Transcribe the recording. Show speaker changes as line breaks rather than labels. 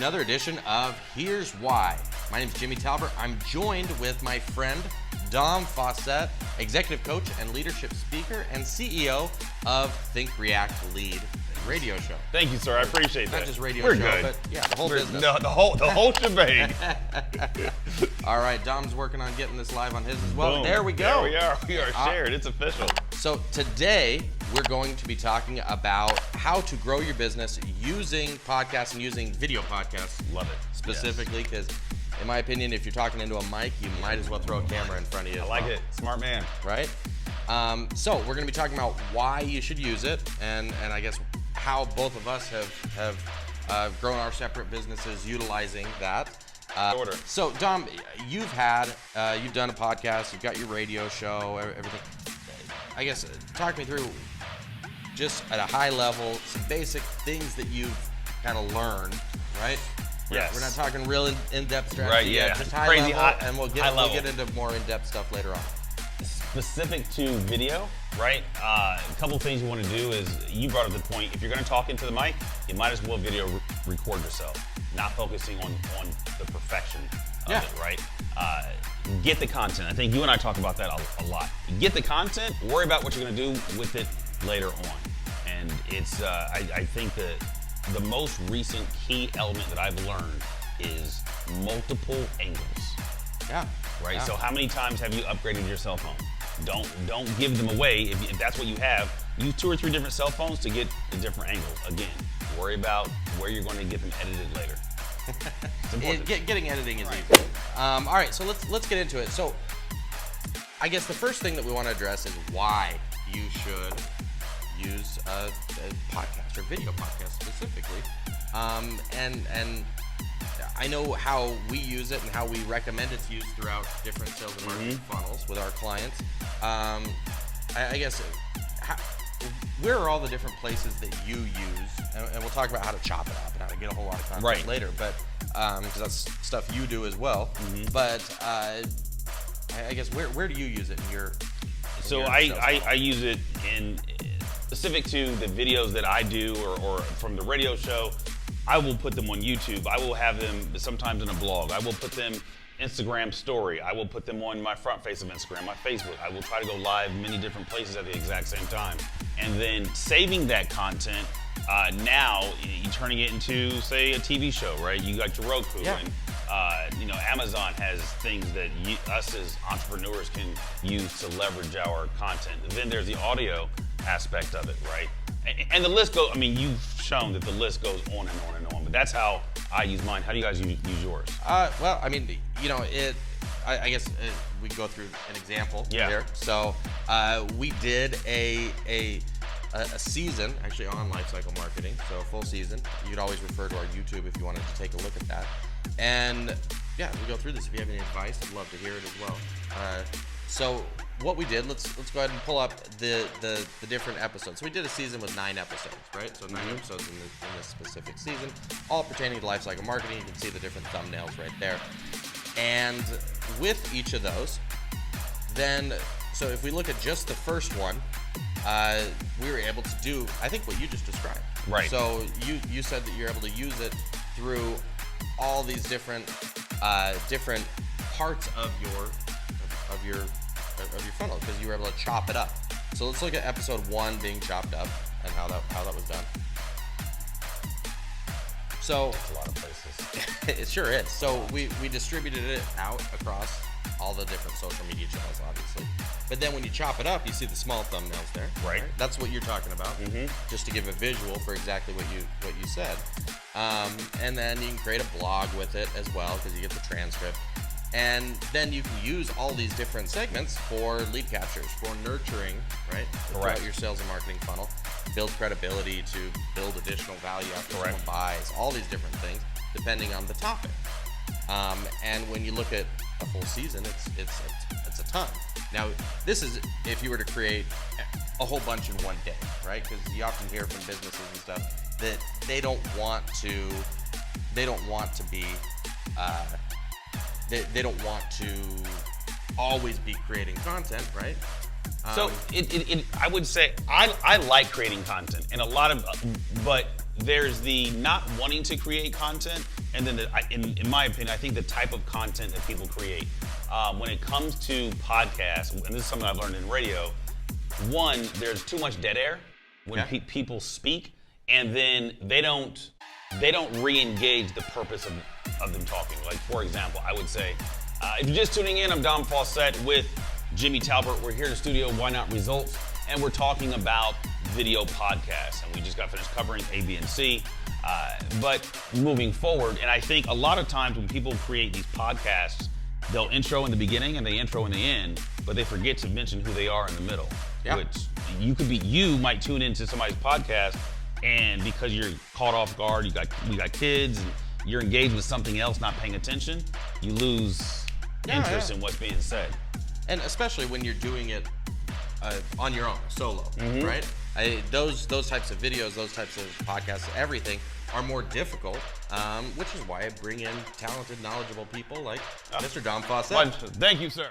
another edition of Here's Why. My name is Jimmy Talbert. I'm joined with my friend Dom Faussette, executive coach and leadership speaker and CEO of Think React Lead radio show.
Thank you, sir. I appreciate that.
Not just radio
We're
show,
good.
but yeah, the whole business.
The whole shebang.
All right, Dom's working on getting this live on his as well.
Boom.
There we go.
There we are. We are shared. It's official.
So today we're going to be talking about how to grow your business using podcasts and using video podcasts.
Love it.
Specifically, because in my opinion, if you're talking into a mic, you might as well throw a camera in front of you.
I like it. Smart man.
Right? So we're going to be talking about why you should use it, and I guess how both of us have grown our separate businesses utilizing that. So Dom, you've done a podcast, you've got your radio show, everything. I guess talk me through just at a high level some basic things that you've kind of learned, right?
Yes.
We're not talking real in-depth strategy
Right, yeah.
yet, just high
Crazy
level, and we'll
high
get into more in-depth stuff later on.
Specific to video, right? A couple things you want to do is, you brought up the point, if you're going to talk into the mic, you might as well video record yourself, not focusing on the perfection of it, right? Get the content. I think you and I talk about that a lot. Get the content, worry about what you're going to do with it later on. And it's, I think that the most recent key element that I've learned is multiple angles.
Yeah.
Right.
Yeah.
So how many times have you upgraded your cell phone? Don't give them away. If that's what you have, use 2 or 3 different cell phones to get a different angle. Again, worry about where you're going to get them edited later.
Getting editing is easy. All right, so let's get into it. So I guess the first thing that we want to address is why you should use a podcast or video podcast specifically. And I know how we use it and how we recommend it's used throughout different sales and marketing funnels with our clients. I guess, where are all the different places that you use? And we'll talk about how to chop it up and how to get a whole lot of content later, but because that's stuff you do as well. But I guess where do you use it in your?
So I use it in specific to the videos that I do or from the radio show. I will put them on YouTube. I will have them sometimes in a blog. I will put them Instagram story. I will put them on my front face of Instagram, my Facebook. I will try to go live many different places at the exact same time. And then saving that content, now you're turning it into, say, a TV show, right? You got your Roku, and Amazon has things that us as entrepreneurs can use to leverage our content. And then there's the audio aspect of it, right? And the list goes, I mean, you've shown that the list goes on and on and on, but that's how I use mine. How do you guys use yours?
Well, I mean, I guess we can go through an example here. So we did a season, actually, on lifecycle marketing, so a full season. You could always refer to our YouTube if you wanted to take a look at that. And yeah, we go through this. If you have any advice, I'd love to hear it as well. So what we did, let's go ahead and pull up the different episodes. So we did a season with 9 episodes, right? So 9 episodes in this specific season, all pertaining to lifecycle marketing. You can see the different thumbnails right there. And with each of those, then, so if we look at just the first one, we were able to do, I think, what you just described.
Right.
So you said that you're able to use it through all these different parts of your funnel, because you were able to chop it up. So let's look at episode 1 being chopped up and how that was done. So
That's a lot of places.
it sure is. So we distributed it out across all the different social media channels, obviously. But then when you chop it up, you see the small thumbnails there.
Right.
That's what you're talking about. Just to give a visual for exactly what you said. And then you can create a blog with it as well, because you get the transcript. And then you can use all these different segments for lead captures, for nurturing, right? Throughout your sales and marketing funnel. Build credibility to build additional value after someone buys, all these different things, depending on the topic. And when you look at a full season, it's a ton. Now, this is if you were to create a whole bunch in one day, right? Because you often hear from businesses and stuff that they don't want to be they don't want to always be creating content, right?
So I would say I like creating content, and but there's the not wanting to create content, and then in my opinion, I think the type of content that people create. When it comes to podcasts, and this is something I've learned in radio, one, there's too much dead air when people speak, and then they don't re-engage the purpose of them talking. Like, for example, I would say, if you're just tuning in, I'm Dom Faussette with Jimmy Talbert. We're here in the studio, Why Not Results, and we're talking about video podcasts, and we just got finished covering A, B, and C. But moving forward, and I think a lot of times when people create these podcasts, they'll intro in the beginning and they intro in the end, but they forget to mention who they are in the middle. Yeah. Which you might tune into somebody's podcast, and because you're caught off guard, we got kids, and you're engaged with something else, not paying attention, you lose interest in what's being said.
And especially when you're doing it on your own, solo, right? Those types of videos, those types of podcasts, everything are more difficult, which is why I bring in talented, knowledgeable people like Mr. Dom Faussette.
Thank you, sir.